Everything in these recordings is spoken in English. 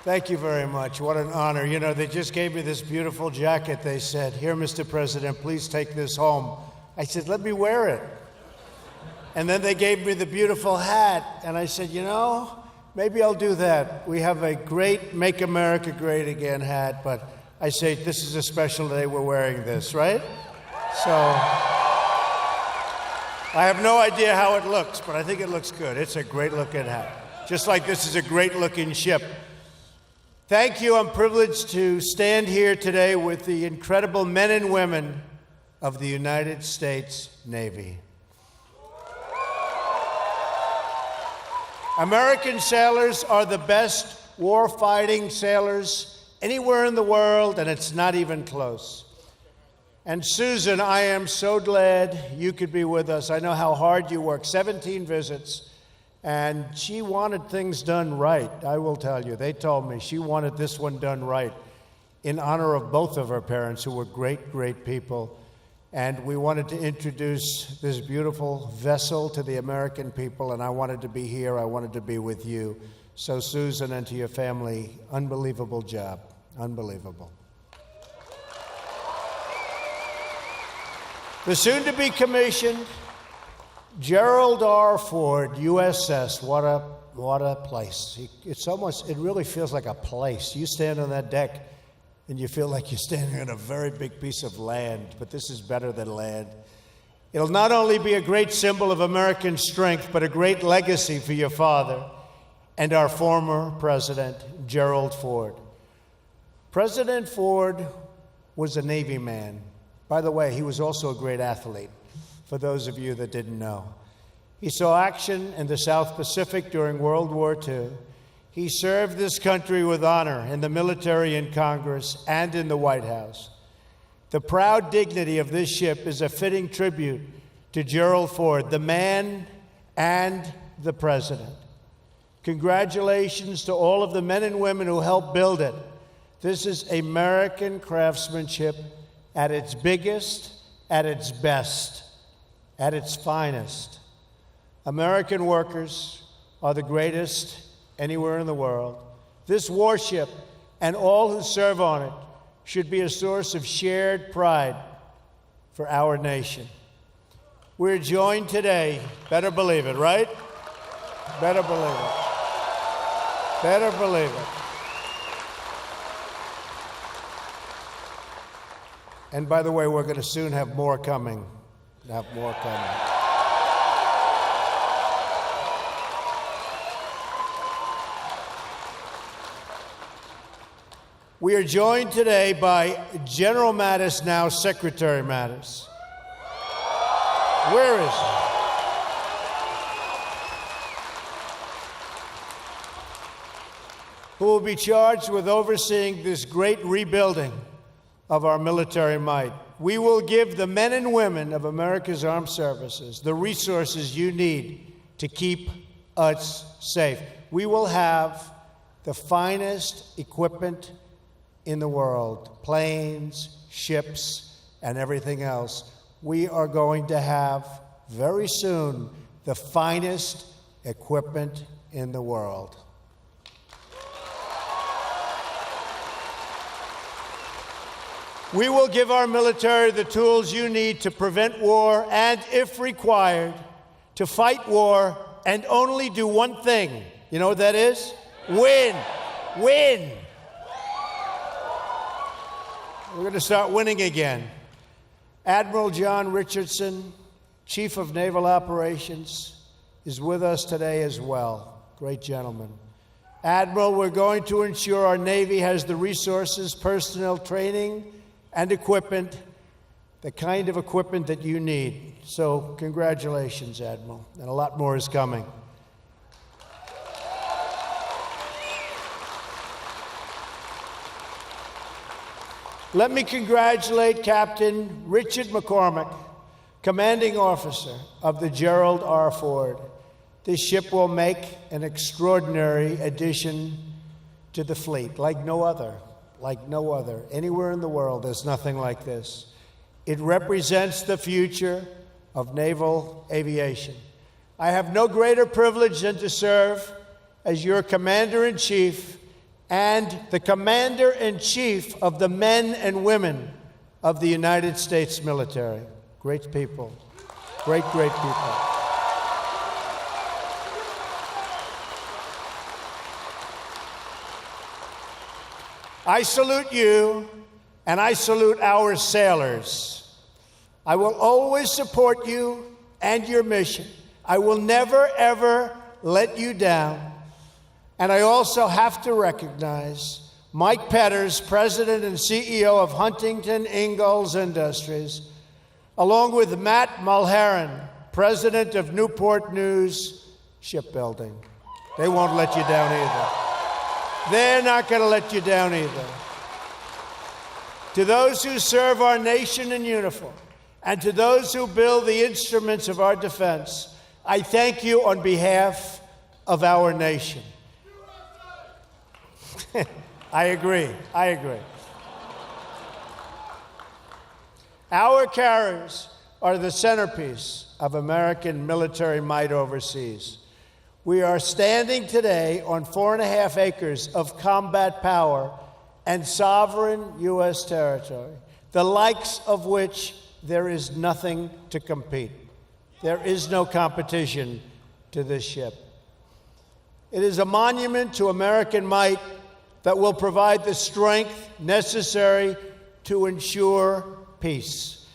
Thank you very much. What an honor. You know, they just gave me this beautiful jacket. They said, "Here, Mr. President, please take this home." I said, "Let me wear it." And then they gave me the beautiful hat. And I said, you know, maybe I'll do that. We have a great Make America Great Again hat, but I say, this is a special day, we're wearing this, right? So I have no idea how it looks, but I think it looks good. It's a great looking hat. Just like this is a great looking ship. Thank you. I'm privileged to stand here today with the incredible men and women of the United States Navy. American sailors are the best war-fighting sailors anywhere in the world, and it's not even close. And Susan, I am so glad you could be with us. I know how hard you work, 17 visits, and she wanted things done right. I will tell you, they told me she wanted this one done right in honor of both of her parents, who were great, great people. And we wanted to introduce this beautiful vessel to the American people, and I wanted to be here. I wanted to be with you. So, Susan, and to your family, unbelievable job. Unbelievable. The soon-to-be commissioned Gerald R. Ford, USS. What a place. It really feels like a place. You stand on that deck, and you feel like you're standing on a very big piece of land, but this is better than land. It'll not only be a great symbol of American strength, but a great legacy for your father and our former president, Gerald Ford. President Ford was a Navy man. By the way, he was also a great athlete, for those of you that didn't know. He saw action in the South Pacific during World War II. He served this country with honor in the military, in Congress, and in the White House. The proud dignity of this ship is a fitting tribute to Gerald Ford, the man and the president. Congratulations to all of the men and women who helped build it. This is American craftsmanship at its biggest, at its best, at its finest. American workers are the greatest anywhere in the world. This warship and all who serve on it should be a source of shared pride for our nation. We're joined today, better believe it, right? Better believe it. Better believe it. And by the way, we're going to soon have more coming. We are joined today by General Mattis, now Secretary Mattis. Where is he? Who will be charged with overseeing this great rebuilding of our military might. We will give the men and women of America's armed services the resources you need to keep us safe. We will have the finest equipment in the world, planes, ships, and everything else. We are going to have, very soon, the finest equipment in the world. We will give our military the tools you need to prevent war and, if required, to fight war and only do one thing. You know what that is? Win. Win. We're going to start winning again. Admiral John Richardson, Chief of Naval Operations, is with us today as well. Great gentleman. Admiral, we're going to ensure our Navy has the resources, personnel, training, and equipment, the kind of equipment that you need. So congratulations, Admiral, and a lot more is coming. Let me congratulate Captain Richard McCormick, Commanding Officer of the Gerald R. Ford. This ship will make an extraordinary addition to the fleet, like no other. Anywhere in the world, there's nothing like this. It represents the future of naval aviation. I have no greater privilege than to serve as your Commander-in-Chief and the Commander-in-Chief of the men and women of the United States military. Great people. Great, great people. I salute you, and I salute our sailors. I will always support you and your mission. I will never, ever let you down. And I also have to recognize Mike Petters, President and CEO of Huntington Ingalls Industries, along with Matt Mulheron, President of Newport News Shipbuilding. They won't let you down either. They're not going to let you down either. To those who serve our nation in uniform, and to those who build the instruments of our defense, I thank you on behalf of our nation. I agree. Our carriers are the centerpiece of American military might overseas. We are standing today on 4.5 acres of combat power and sovereign U.S. territory, the likes of which there is nothing to compete. There is no competition to this ship. It is a monument to American might that will provide the strength necessary to ensure peace.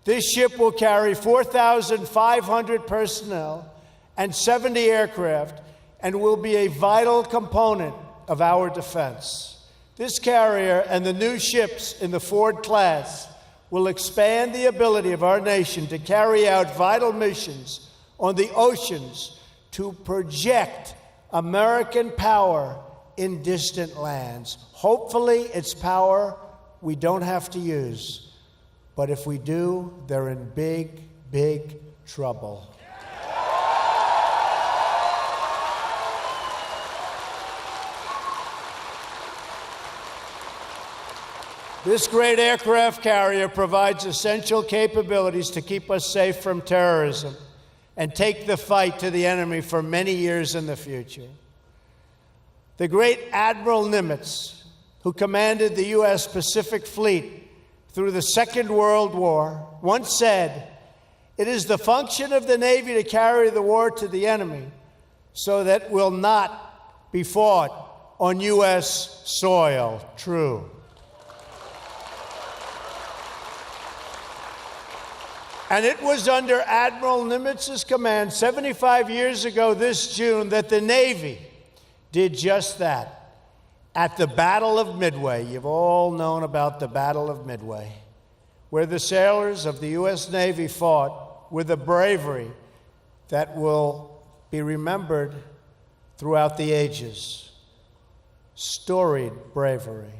This ship will carry 4,500 personnel and 70 aircraft and will be a vital component of our defense. This carrier and the new ships in the Ford class will expand the ability of our nation to carry out vital missions on the oceans to project American power in distant lands. Hopefully, it's power we don't have to use. But if we do, they're in big, big trouble. This great aircraft carrier provides essential capabilities to keep us safe from terrorism and take the fight to the enemy for many years in the future. The great Admiral Nimitz, who commanded the U.S. Pacific Fleet through the Second World War, once said, "It is the function of the Navy to carry the war to the enemy so that it will not be fought on U.S. soil." True. And it was under Admiral Nimitz's command 75 years ago this June that the Navy did just that. At the Battle of Midway, you've all known about the Battle of Midway, where the sailors of the U.S. Navy fought with a bravery that will be remembered throughout the ages. Storied bravery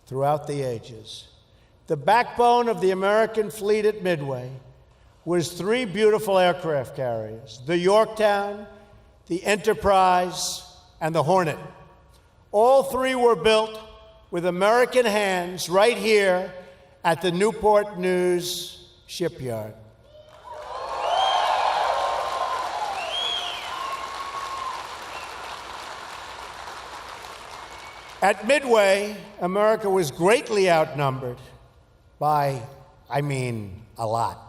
throughout the ages. The backbone of the American fleet at Midway was 3 beautiful aircraft carriers, the Yorktown, the Enterprise, and the Hornet. All 3 were built with American hands right here at the Newport News shipyard. At Midway, America was greatly outnumbered by, a lot.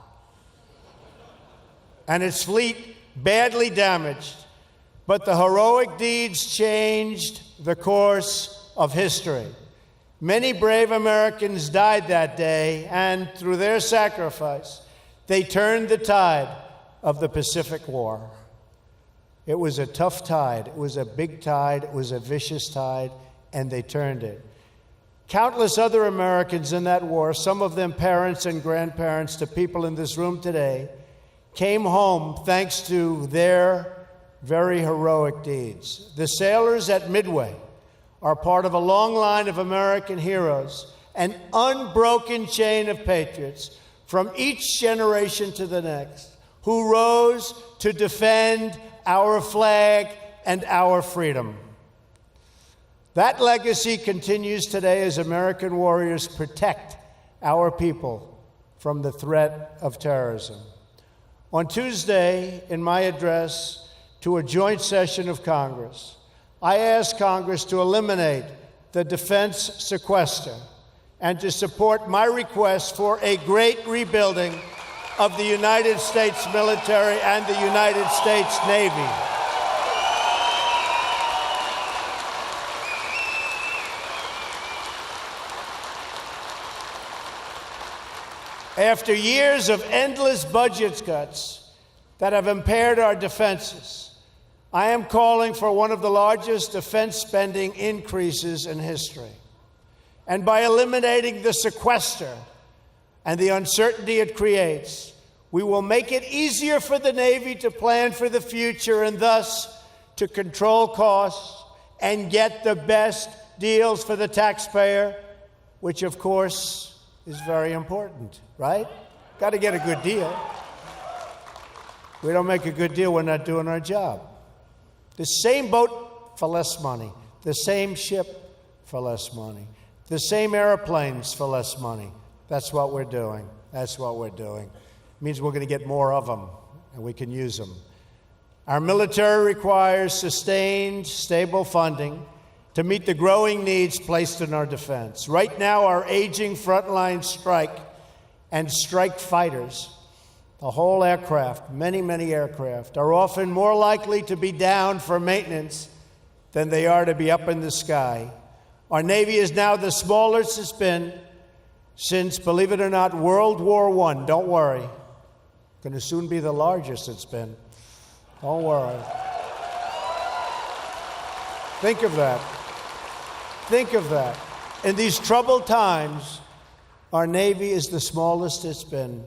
And its fleet badly damaged. But the heroic deeds changed the course of history. Many brave Americans died that day, and through their sacrifice, they turned the tide of the Pacific War. It was a tough tide. It was a big tide. It was a vicious tide, and they turned it. Countless other Americans in that war, some of them parents and grandparents to people in this room today, came home thanks to their very heroic deeds. The sailors at Midway are part of a long line of American heroes, an unbroken chain of patriots from each generation to the next, who rose to defend our flag and our freedom. That legacy continues today as American warriors protect our people from the threat of terrorism. On Tuesday, in my address to a joint session of Congress, I ask Congress to eliminate the defense sequester and to support my request for a great rebuilding of the United States military and the United States Navy. After years of endless budget cuts that have impaired our defenses, I am calling for one of the largest defense spending increases in history. And by eliminating the sequester and the uncertainty it creates, we will make it easier for the Navy to plan for the future and thus to control costs and get the best deals for the taxpayer, which, of course, is very important, right? Got to get a good deal. We don't make a good deal, we're not doing our job. The same boat for less money, the same ship for less money, the same airplanes for less money. That's what we're doing. That's what we're doing. It means we're going to get more of them, and we can use them. Our military requires sustained, stable funding to meet the growing needs placed in our defense. Right now, our aging frontline strike and strike fighters, the whole aircraft, many, many aircraft, are often more likely to be down for maintenance than they are to be up in the sky. Our Navy is now the smallest it's been since, believe it or not, World War I. Don't worry. Going to soon be the largest it's been. Don't worry. Think of that. Think of that. In these troubled times, our Navy is the smallest it's been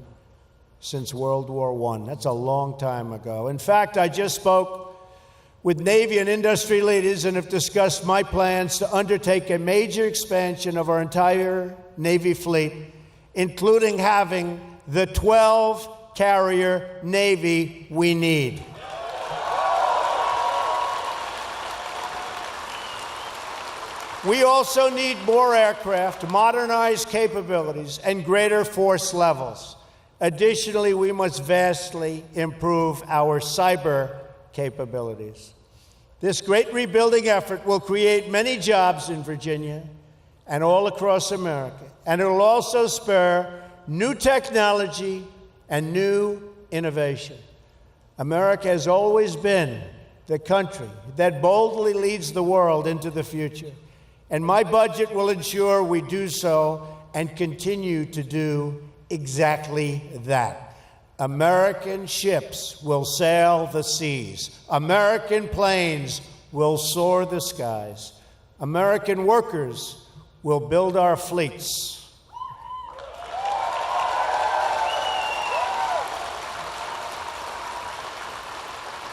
since World War I. That's a long time ago. In fact, I just spoke with Navy and industry leaders and have discussed my plans to undertake a major expansion of our entire Navy fleet, including having the 12-carrier Navy we need. We also need more aircraft, modernized capabilities, and greater force levels. Additionally, we must vastly improve our cyber capabilities. This great rebuilding effort will create many jobs in Virginia and all across America, and it will also spur new technology and new innovation. America has always been the country that boldly leads the world into the future, and my budget will ensure we do so and continue to do exactly that. American ships will sail the seas. American planes will soar the skies. American workers will build our fleets.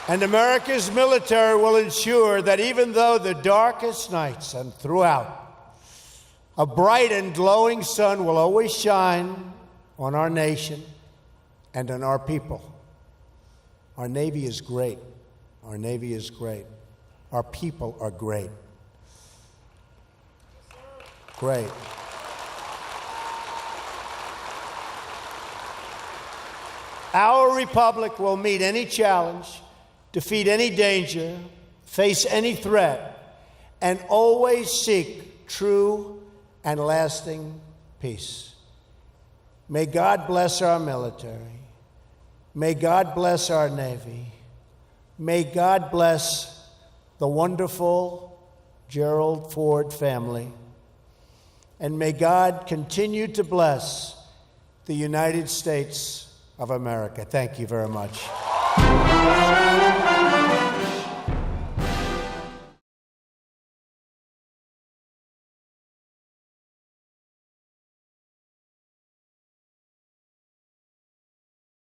And America's military will ensure that even though the darkest nights and throughout, a bright and glowing sun will always shine on our nation and on our people. Our Navy is great. Our Navy is great. Our people are great. Great. Our republic will meet any challenge, defeat any danger, face any threat, and always seek true and lasting peace. May God bless our military. May God bless our Navy. May God bless the wonderful Gerald Ford family. And may God continue to bless the United States of America. Thank you very much.